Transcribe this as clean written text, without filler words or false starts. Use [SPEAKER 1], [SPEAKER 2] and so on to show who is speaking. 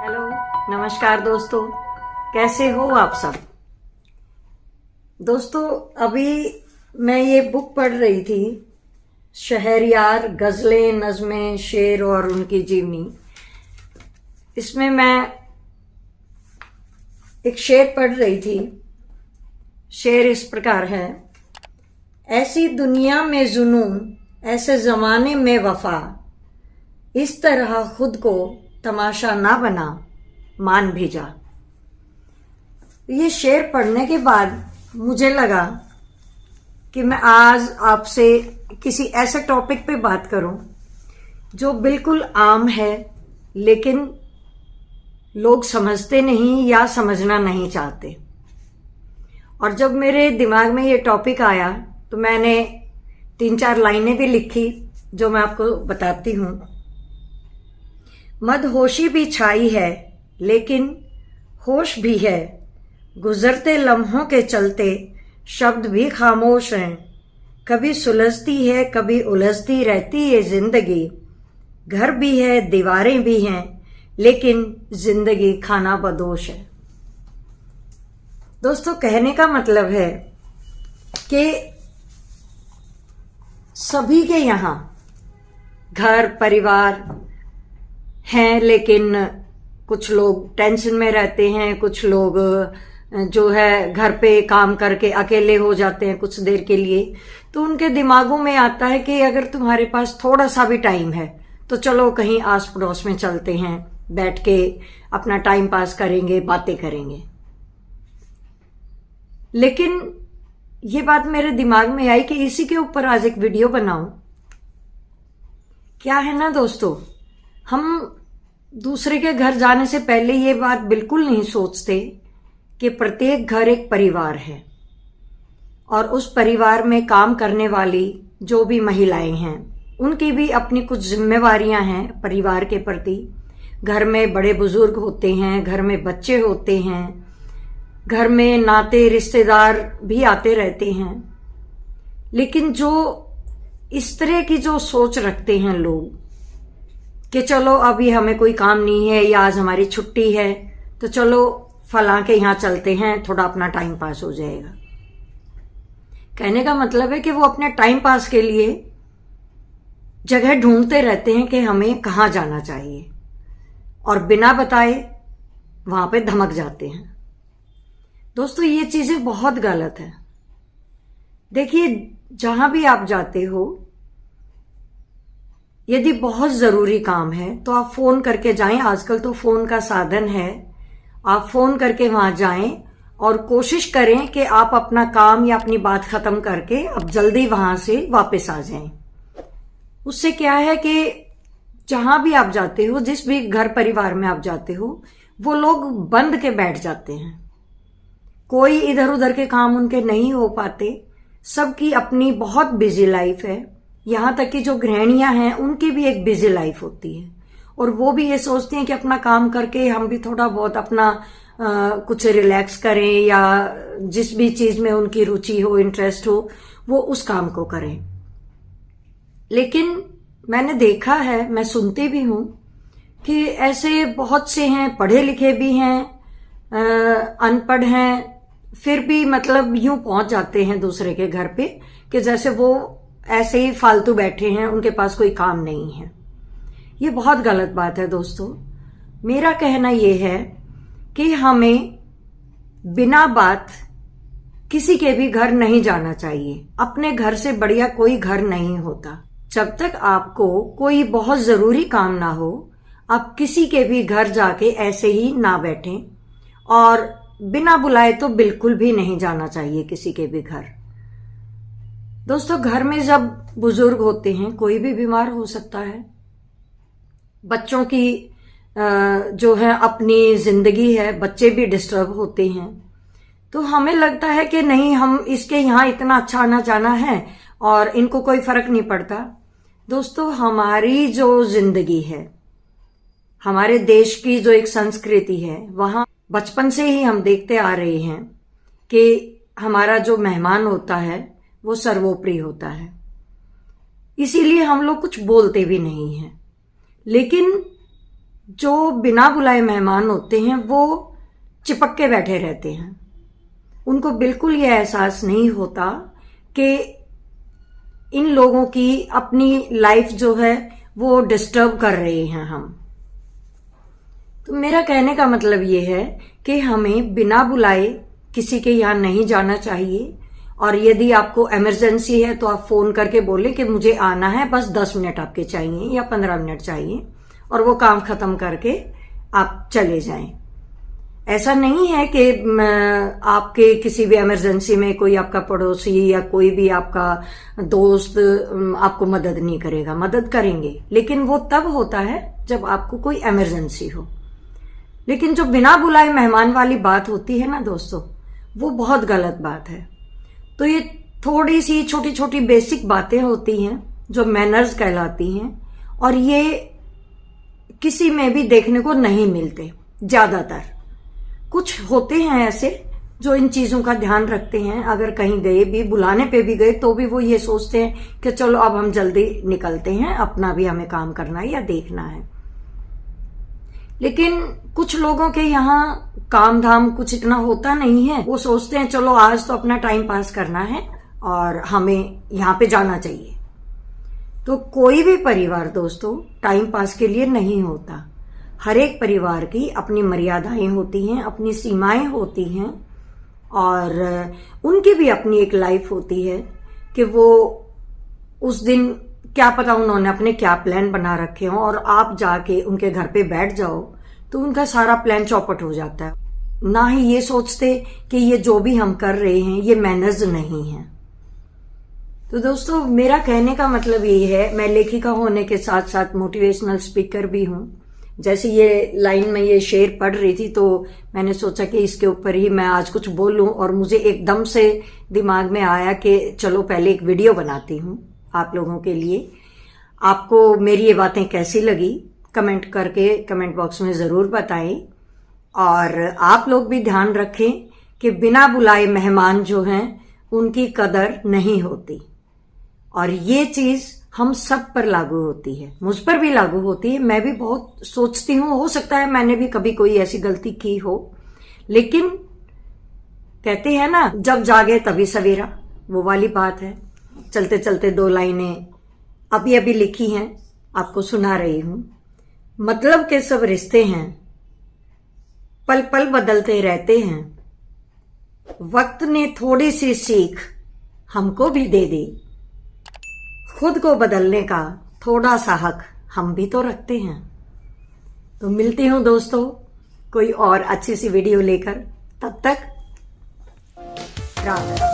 [SPEAKER 1] Hello, नमस्कार दोस्तों। कैसे हो आप सब। दोस्तों, अभी मैं ये बुक पढ़ रही थी, शहरयार गजलें नज़्में शेर और उनकी जीवनी। इसमें मैं एक शेर पढ़ रही थी। शेर इस प्रकार है। ऐसी दुनिया में जुनून, ऐसे जमाने में वफा, इस तरह खुद को तमाशा ना बना, मान भी जा। ये शेर पढ़ने के बाद मुझे लगा कि मैं आज आपसे किसी ऐसे टॉपिक पे बात करूं जो बिल्कुल आम है, लेकिन लोग समझते नहीं या समझना नहीं चाहते। और जब मेरे दिमाग में ये टॉपिक आया तो मैंने 3-4 लाइनें भी लिखी जो मैं आपको बताती हूं। मदहोशी भी छाई है, लेकिन होश भी है। गुजरते लम्हों के चलते शब्द भी खामोश हैं। कभी सुलझती है, कभी उलझती रहती ये जिंदगी। घर भी है, दीवारें भी हैं, लेकिन जिंदगी खाना बदोश है। दोस्तों, कहने का मतलब है कि सभी के यहाँ घर परिवार हैं, लेकिन कुछ लोग टेंशन में रहते हैं, कुछ लोग जो है घर पे काम करके अकेले हो जाते हैं कुछ देर के लिए। तो उनके दिमागों में आता है कि अगर तुम्हारे पास थोड़ा सा भी टाइम है तो चलो कहीं आस पड़ोस में चलते हैं, बैठ के अपना टाइम पास करेंगे, बातें करेंगे। लेकिन ये बात मेरे दिमाग में आई कि इसी के ऊपर आज एक वीडियो बनाऊं। क्या है ना दोस्तों, हम दूसरे के घर जाने से पहले ये बात बिल्कुल नहीं सोचते कि प्रत्येक घर एक परिवार है और उस परिवार में काम करने वाली जो भी महिलाएं हैं उनकी भी अपनी कुछ जिम्मेवारियां हैं परिवार के प्रति। घर में बड़े बुजुर्ग होते हैं, घर में बच्चे होते हैं, घर में नाते रिश्तेदार भी आते रहते हैं। लेकिन जो इस तरह की जो सोच रखते हैं लोग कि चलो अभी हमें कोई काम नहीं है या आज हमारी छुट्टी है तो चलो फलां के यहाँ चलते हैं, थोड़ा अपना टाइम पास हो जाएगा। कहने का मतलब है कि वो अपने टाइम पास के लिए जगह ढूंढते रहते हैं कि हमें कहाँ जाना चाहिए, और बिना बताए वहां पे धमक जाते हैं। दोस्तों, ये चीजें बहुत गलत है। देखिए, जहां भी आप जाते हो, यदि बहुत जरूरी काम है तो आप फोन करके जाएं। आजकल तो फोन का साधन है, आप फोन करके वहां जाएं और कोशिश करें कि आप अपना काम या अपनी बात खत्म करके अब जल्दी वहां से वापस आ जाएं। उससे क्या है कि जहां भी आप जाते हो, जिस भी घर परिवार में आप जाते हो, वो लोग बंद के बैठ जाते हैं। कोई इधर उधर के काम उनके नहीं हो पाते। सबकी अपनी बहुत बिजी लाइफ है। यहां तक कि जो गृहिणियां हैं उनकी भी एक बिजी लाइफ होती है, और वो भी ये सोचती हैं कि अपना काम करके हम भी थोड़ा बहुत अपना कुछ रिलैक्स करें, या जिस भी चीज में उनकी रुचि हो, इंटरेस्ट हो, वो उस काम को करें। लेकिन मैंने देखा है, मैं सुनती भी हूं कि ऐसे बहुत से हैं, पढ़े लिखे भी हैं, अनपढ़ हैं, फिर भी मतलब यूं पहुंच जाते हैं दूसरे के घर पे कि जैसे वो ऐसे ही फालतू बैठे हैं, उनके पास कोई काम नहीं है। ये बहुत गलत बात है दोस्तों। मेरा कहना यह है कि हमें बिना बात किसी के भी घर नहीं जाना चाहिए। अपने घर से बढ़िया कोई घर नहीं होता। जब तक आपको कोई बहुत जरूरी काम ना हो, आप किसी के भी घर जाके ऐसे ही ना बैठें, और बिना बुलाए तो बिल्कुल भी नहीं जाना चाहिए किसी के भी घर। दोस्तों, घर में जब बुजुर्ग होते हैं, कोई भी बीमार हो सकता है। बच्चों की जो है अपनी जिंदगी है, बच्चे भी डिस्टर्ब होते हैं। तो हमें लगता है कि नहीं, हम इसके यहाँ इतना अच्छा आना जाना है और इनको कोई फर्क नहीं पड़ता। दोस्तों, हमारी जो जिंदगी है, हमारे देश की जो एक संस्कृति है, वहां बचपन से ही हम देखते आ रहे हैं कि हमारा जो मेहमान होता है वो सर्वोपरि होता है। इसीलिए हम लोग कुछ बोलते भी नहीं हैं। लेकिन जो बिना बुलाए मेहमान होते हैं वो चिपक के बैठे रहते हैं। उनको बिल्कुल ये एहसास नहीं होता कि इन लोगों की अपनी लाइफ जो है वो डिस्टर्ब कर रहे हैं हम। तो मेरा कहने का मतलब ये है कि हमें बिना बुलाए किसी के यहाँ नहीं जाना चाहिए, और यदि आपको इमरजेंसी है तो आप फोन करके बोले कि मुझे आना है, बस 10 मिनट आपके चाहिए या 15 मिनट चाहिए, और वो काम खत्म करके आप चले जाएं। ऐसा नहीं है कि आपके किसी भी इमरजेंसी में कोई आपका पड़ोसी या कोई भी आपका दोस्त आपको मदद नहीं करेगा, मदद करेंगे, लेकिन वो तब होता है जब आपको कोई इमरजेंसी हो। लेकिन जो बिना बुलाए मेहमान वाली बात होती है ना दोस्तों, वो बहुत गलत बात है। तो ये थोड़ी सी छोटी छोटी बेसिक बातें होती हैं जो मैनर्स कहलाती हैं, और ये किसी में भी देखने को नहीं मिलते। ज्यादातर कुछ होते हैं ऐसे जो इन चीजों का ध्यान रखते हैं, अगर कहीं गए भी, बुलाने पे भी गए तो भी वो ये सोचते हैं कि चलो अब हम जल्दी निकलते हैं, अपना भी हमें काम करना है या देखना है। लेकिन कुछ लोगों के यहाँ काम धाम कुछ इतना होता नहीं है, वो सोचते हैं चलो आज तो अपना टाइम पास करना है और हमें यहाँ पे जाना चाहिए। तो कोई भी परिवार दोस्तों टाइम पास के लिए नहीं होता। हर एक परिवार की अपनी मर्यादाएं होती हैं, अपनी सीमाएं होती हैं, और उनकी भी अपनी एक लाइफ होती है कि वो उस दिन क्या पता उन्होंने अपने क्या प्लान बना रखे हों, और आप जाके उनके घर पे बैठ जाओ तो उनका सारा प्लान चौपट हो जाता है। ना ही ये सोचते कि ये जो भी हम कर रहे हैं ये मैनर्स नहीं है। तो दोस्तों मेरा कहने का मतलब ये है, मैं लेखिका होने के साथ साथ मोटिवेशनल स्पीकर भी हूँ। जैसे ये लाइन में ये शेर पढ़ रही थी तो मैंने सोचा कि इसके ऊपर ही मैं आज कुछ बोलूं, और मुझे एकदम से दिमाग में आया कि चलो पहले एक वीडियो बनाती हूँ आप लोगों के लिए। आपको मेरी ये बातें कैसी लगी कमेंट करके कमेंट बॉक्स में जरूर बताएं, और आप लोग भी ध्यान रखें कि बिना बुलाए मेहमान जो हैं उनकी कदर नहीं होती, और ये चीज हम सब पर लागू होती है, मुझ पर भी लागू होती है। मैं भी बहुत सोचती हूँ, हो सकता है मैंने भी कभी कोई ऐसी गलती की हो, लेकिन कहते हैं ना जब जागे तभी सवेरा, वो वाली बात है। चलते चलते 2 लाइनें अभी अभी लिखी हैं, आपको सुना रही हूं। मतलब के सब रिश्ते हैं, पल पल बदलते रहते हैं, वक्त ने थोड़ी सी सीख हमको भी दे दी, खुद को बदलने का थोड़ा सा हक हम भी तो रखते हैं। तो मिलती हूं दोस्तों कोई और अच्छी सी वीडियो लेकर, तब तक राम राम।